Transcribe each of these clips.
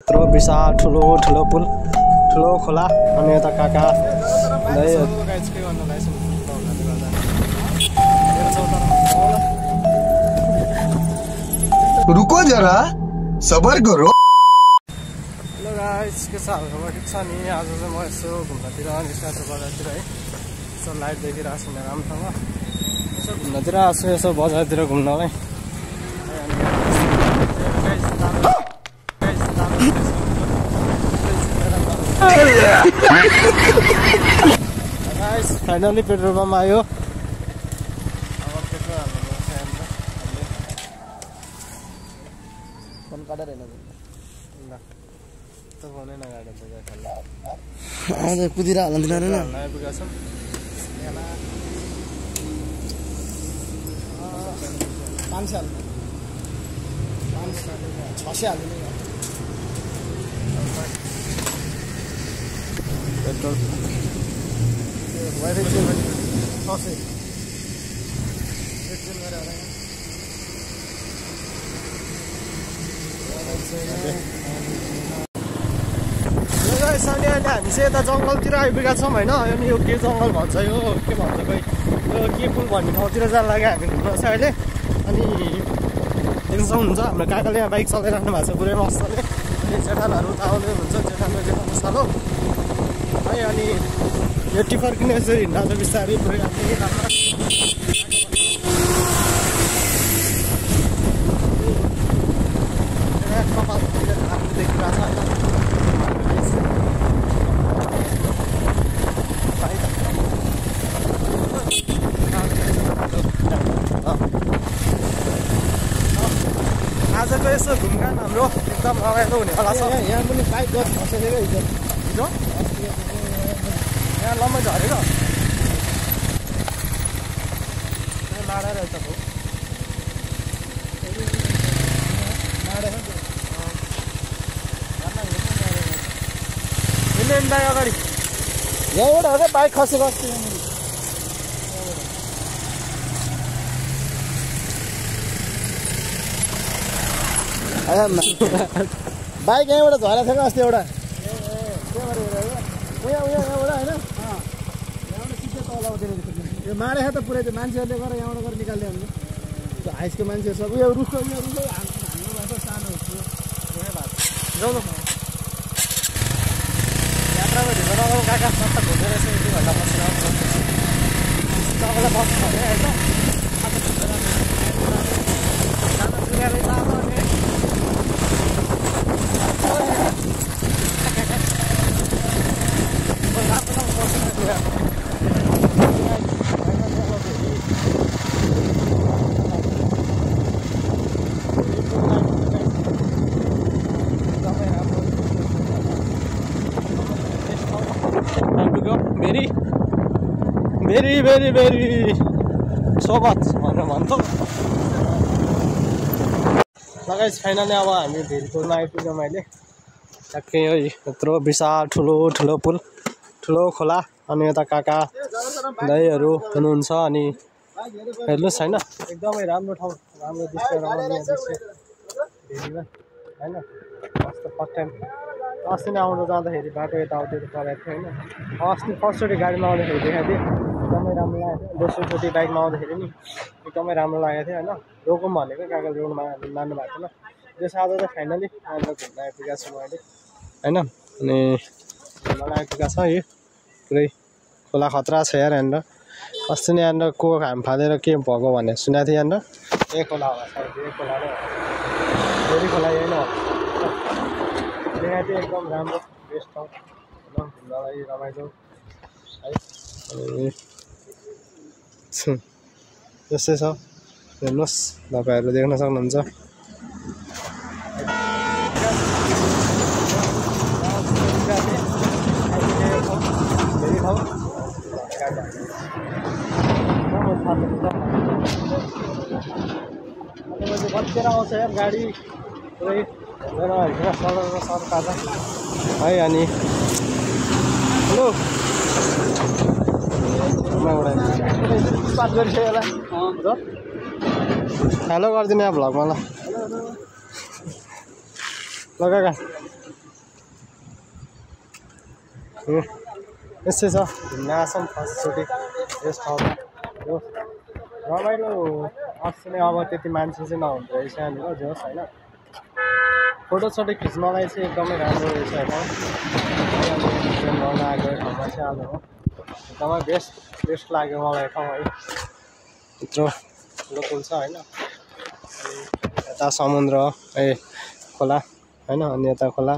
यत्रो विशाल ठुलो ठुलो पुल ठुलो खोला अनि यता काका रुको जरा सबर करो। हेलो गाइस, के छ हालखबर? ठिक छ नि? आज चाहिँ म यसो घुम्नतिर निस्केको छु बजारतिर है। यसो लाइट देखिरहेको छु राम्रोसँग। यसो घुम्नतिर आएको छु, यसो बजारतिर घुम्नलाई। गाइस फाइनली पेट्रोल पम्प आयो। अब पेट्रोल हाल्नु पर्छ यहाँनिर। फोन काटेर हेर्नु ल त फोनै नगाडेर त आज कुदिरा हाल्दैन रे न आइपुगेका छौँ। पाँच साल 600 हाल्दिनु पेट्रोल वाइफाई चेन्ज गर्ने 600 चेन्ज गरेर अहिले हामी चाहिँ यता जङ्गलतिर आइपुगेका छौँ होइन। अनि यो के जङ्गल भन्छ, यो के भन्छ खोइ, यो के पुल भन्ने ठाउँतिर जान लाग्यो हामी घुम्न चाहिँ अहिले। अनि देख्न सक्नुहुन्छ हाम्रो काकाले यहाँ बाइक चलाइराख्नु भएको छ पुरै मजाले। अनि जेठानहरू उता आउँदै हुन्छ, जेठानो सानो है। अनि यो टिफर किन यसरी हिँड्दा चाहिँ बिस्तारै पुरै आफ्नो देखिरहेको छ होइन। आजको यसो घुमघाम हाम्रो एकदम रमाइलो हुनेवाला छ। यहाँ पनि बाइक गफ खसेको हिजो यहाँ लम्बा झरेको माडा रहेछ भाउ हिँड्ने अगाडि यहाँबाट हो क्या बाइक खसेको अस्ति बाइक यहाँबाट झरेको थियो अस्ति एउटा यहाँबाट होइन यहाँबाट सिधै तल आउँदैन यो माडे त पुरै त्यो मान्छेहरूले गरेर यहाँबाट गरेर निकाल्यो भने त्यो हाइसको मान्छेहरू सब उयो रुखको हान्नु भएको सानो जाउँ यात्रामा ढिलो नगरौँ काका, सट्टा घुम्दै रहेछ 1 घन्टा बसेर तपाईँलाई बस्नु भने होइन। भेरी सोबत भनेर भन्छ। लगाइस फाइनली अब हामी भिरपुरमा आइपुग्यौँ अहिले। ट्याक्कै यत्रो विशाल ठुलो ठुलो पुल ठुलो खोला अनि यता काका दाइहरू हुनुहुन्छ। अनि हेर्नुहोस् होइन, एकदमै राम्रो ठाउँ, राम्रो दृश्य, रमणीय दृश्य भेरीमा होइन। कस्तो फर्स्ट टाइम अस्ति नै आउँदा जाँदाखेरि बाटो यताउति परेको थियो होइन। अस्ति फर्स्टचोटि गाडीमा आउँदाखेरि देखाएको थिएँ, एकदमै राम्रो लागेको थियो। दोस्रोचोटि बाइकमा आउँदाखेरि नि एकदमै राम्रो लागेको थियो होइन। रोकौँ भनेको काकाले रोक्नु मान्नु भएको थिएन। त्यस आज चाहिँ फाइनली यहाँनिर घुम्न आइपुगेको छु मैले होइन। अनि घुम्न आइपुगेको छ यो पुरै खोला खतरा छ यार यहाँनिर। अस्ति नै यहाँनिर को घाम फालेर के भएको भन्ने सुनेको थिएँ यहाँनिर। यही खोला होला सायद, यही खोला नै हो, फेरि खोला यही नै हो। यहाँ चाहिँ एकदम राम्रो बेस्ट ठाउँ होइन घुम्नलाई, रमाइलो है। अनि त्यस्तै छ, हेर्नुहोस् तपाईँहरू देख्न सक्नुहुन्छ। कतिखेर आउँछ यार गाडी पुरै सरकार है। अनि हेलो हेलो गरिदिनु यहाँ भ्लगमा ल काका। यस्तै छ घुम्न आसौँ फर्स्टचोटि यस ठाउँमा हो रमाइलो आउँछ नि अब त्यति मान्छे चाहिँ नहुँदो रहेछ यहाँनिर जे होस् होइन फोटोसोटो खिच्नलाई चाहिँ एकदमै राम्रो रहेछ होइन गर्न आएको ठाउँमा चाहिँ आज हो एकदमै बेस्ट लाग्यो मलाई यो ठाउँ है यत्रो ठुलो पुल छ होइन यता समुद्र खोला होइन अनि यता खोला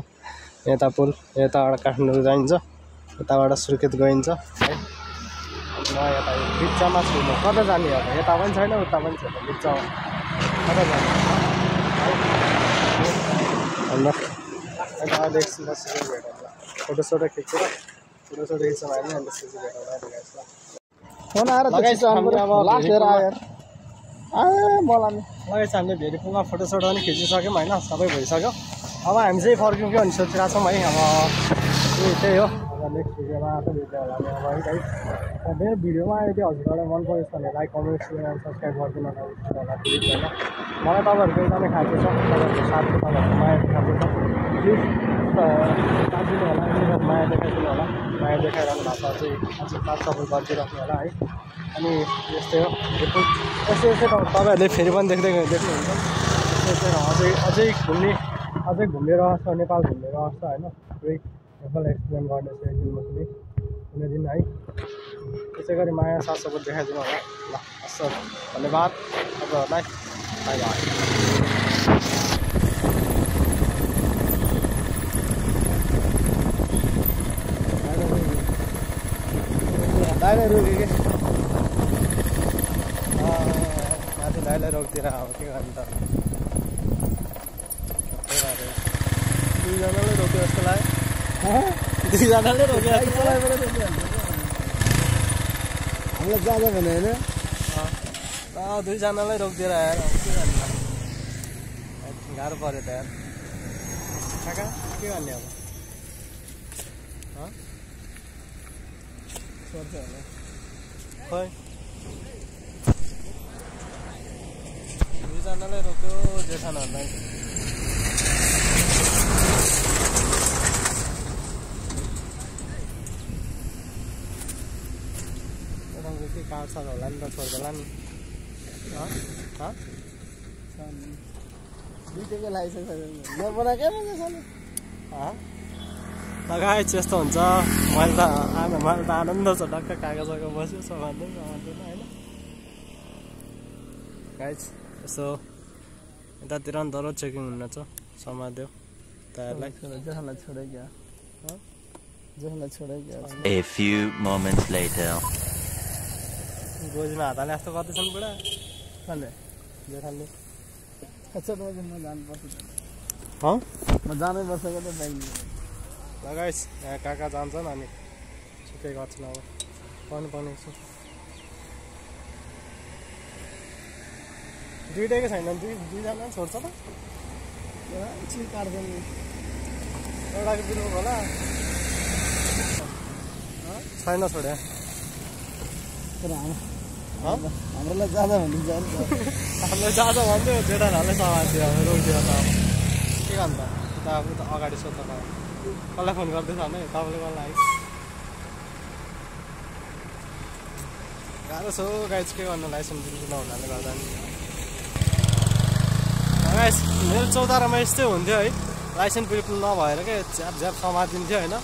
यता पुल यताबाट काठमाडौँ जाइन्छ यताबाट सुर्खेत गइन्छ है म यता बिचमा छु म कता जाने अब यता पनि छैन उता पनि छैन बिचमा कता जाने अन्त यता एकछिन बसेर भेटौँला फोटोसोटो खिचेर फोटोसोटो खिच्न भने अन्त त्यसपछि भेटौँला फोन आएर लगाएछ हामीले भेरी पुलमा फोटोसोटो पनि खिचिसक्यौँ होइन सबै भइसक्यो अब हामी चाहिँ फर्क्यौँ कि अनि सोचिरहेको छौँ है अब त्यही हो अब नेक्स्ट भिडियोमा आएको भेट्यो होला अब है मेरो भिडियोमा यदि हजुरहरूलाई मन पऱ्यो भने like comment share and subscribe गरिदिनु होला प्लिज होइन मलाई तपाईँहरूको एकदमै खाँचो छ तपाईँहरूको साथको तपाईँहरूको माया खाँचो छ प्लिज साथिदिनु होला यसरी माया देखाइदिनु होला माया देखाइरहनु भएको अझै साथ सपोर्ट गरिदिइराख्नु होला है अनि यस्तै हो यस्तै तपाईँहरूले फेरि पनि देख्नुहुन्छ यस्तै अझै घुम्ने रहर छ नेपाल घुम्ने रहर छ होइन पुरै नेपाल एक्सप्लेन गर्नेछु एक दिन म पनि कुनै दिन है त्यसै गरी माया साथ सपोर्ट देखाइदिनु होला ल हस् धन्यवाद तपाईँहरूलाई बाई बाई दाइले रोक्यो कि माथि दाइले रोक्दिएर अब के गर्नु त दुईजनाले रोक्यो जस्तो लाग्यो दुईजनाले रोक्यो जस्तो लाग्यो हामीलाई जाँदा भने होइन दुईजनालाई रोकिदिएर आएर के गर्ने गाह्रो पऱ्यो त यार काका के गर्ने अब सोध्छ होला खोइ दुईजनालाई रोक्यो जेठानहरूलाई के काट्छ होला नि त छोड्देला नि दुइटैको लाइसेन्स नबनाएकै लगाएछ यस्तो हुन्छ मैले त आनन्द छ डक्क कागजको बस्यो समात्दैन होइन गाइज यसो यतातिर नि तर चेकिङ हुन्न छ समात्यो टायरलाई छोडेको A few moments later. गोजीमा हात हाले जस्तो गर्दैछन् बुढा कसले जेठानले म जानुपर्छ म जानैपर्छ क्या त बाइक लगाइस् यहाँ काका जान्छन् अनि छिटै गर्छन् अब पर्ने छु दुइटैको छैन दुईजना छोड्छ त एकछिन काट्दैन एउटाको बिरुवा होला छैन छोड्या तर हाम्रोलाई जाँदा भने जान्छ हामीलाई जाँदा भन्थ्यो जेठानहरूले समात्यो अब रोकिदियो त अब के गर्नु त उता अगाडि सोध्छ त कसलाई फोन गर्दैछ भने तपाईँले कसलाई आयो गाह्रो छ गाइज के गर्नु लाइसेन्स बिल्कुल नहुनाले गर्दा नि गाइज मेरो चौतारामा यस्तै हुन्थ्यो है लाइसेन्स बिल्कुल नभएर के झ्याप समातिन्थ्यो होइन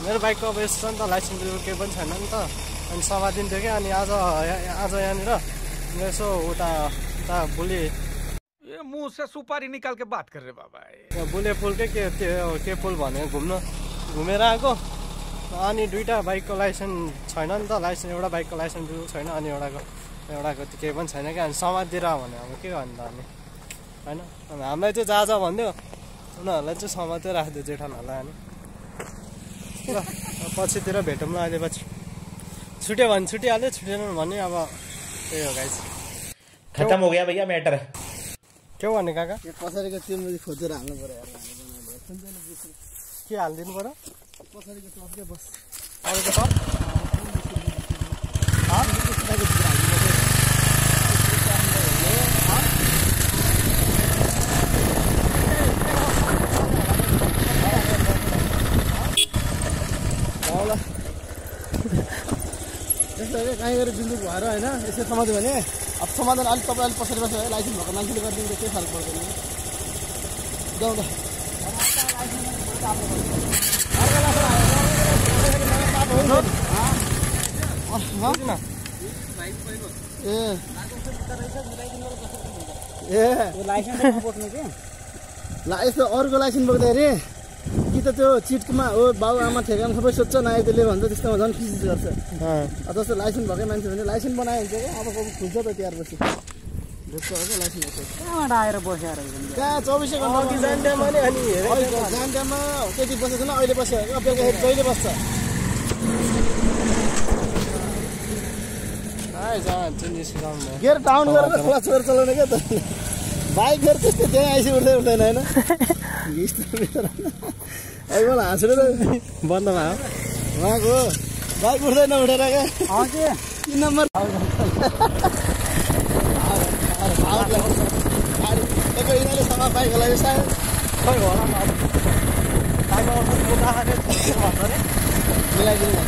मेरो बाइकको अब यस्तो छ नि त लाइसेन्स बिल्कुल केही पनि छैन नि त अनि समातिन्थ्यो कि अनि आज यहाँनिर यसो उता बुले ये मुंह से सुपारी निकाल के बात कर रहे बाबा बुले पुल के पुल भनेर घुमेर आएको अनि दुईवटा बाइकको लाइसेन्स छैन नि त एउटा बाइकको लाइसेन्स छैन अनि एउटाको केही पनि छैन क्या अनि समातिदिएर भने अब के गर्ने त अनि होइन अनि हामीलाई चाहिँ जा भन्थ्यो उनीहरूलाई चाहिँ समातेर राखिदियो जेठानहरूलाई अनि ल पछितिर भेटौँ न अहिले पछि छुट्यो भने छुटिहाल्यो छुटेन भने अब त्यही हो गाइस खत्म हो गया भैया मैटर के भन्ने काका पछाडिको तिम्रो खोजेर हाल्नु पर्यो के हालिदिनु पर्यो पछाडिको टपकै बस अरूको टप क्या काहीँ गएर बिन्दुक भएर होइन यसरी समात्यो भने अब समाधान अलिक तपाईँ अलिक पछाडि बस्छ है लाइसेन्स भएको मान्छेले गरिदिनु केही फरक पर्दैन जाउँ ल यस्तो अरूको लाइसेन्स बोक्दाखेरि कि त त्यो चिटकोमा हो बाउ आमा ठेगाना सबै सोध्छ नआए त्यसले भन्छ त्यस्तोमा झन् खिचित गर्छ जस्तो लाइसेन्स भएकै मान्छे भने लाइसेन्स बनायो हुन्छ क्या अब खुल्छ त तिहार पछि ढुक्क हो क्या लाइसेन्स कहाँबाट आएर बसेर त्यहाँ 24 घन्टा जान्डामा नि अनि जान्डामा त्यति बसेको छैन अहिले बस्यो क्या बेलुकाखेरि जहिले बस्छ गेर टाउन गरेर खोला छोएर चलाउने क्या त बाइक फेरि त्यस्तै त्यहाँ आइसि उठ्दै उठ्दैन होइन मलाई हाँसेर बन्दमा हो उहाँको बाइक उठ्दैन उठेर क्या 3 नम्बर यिनीहरूले समा बाइक होला सायद खै होला मिलाइदिनु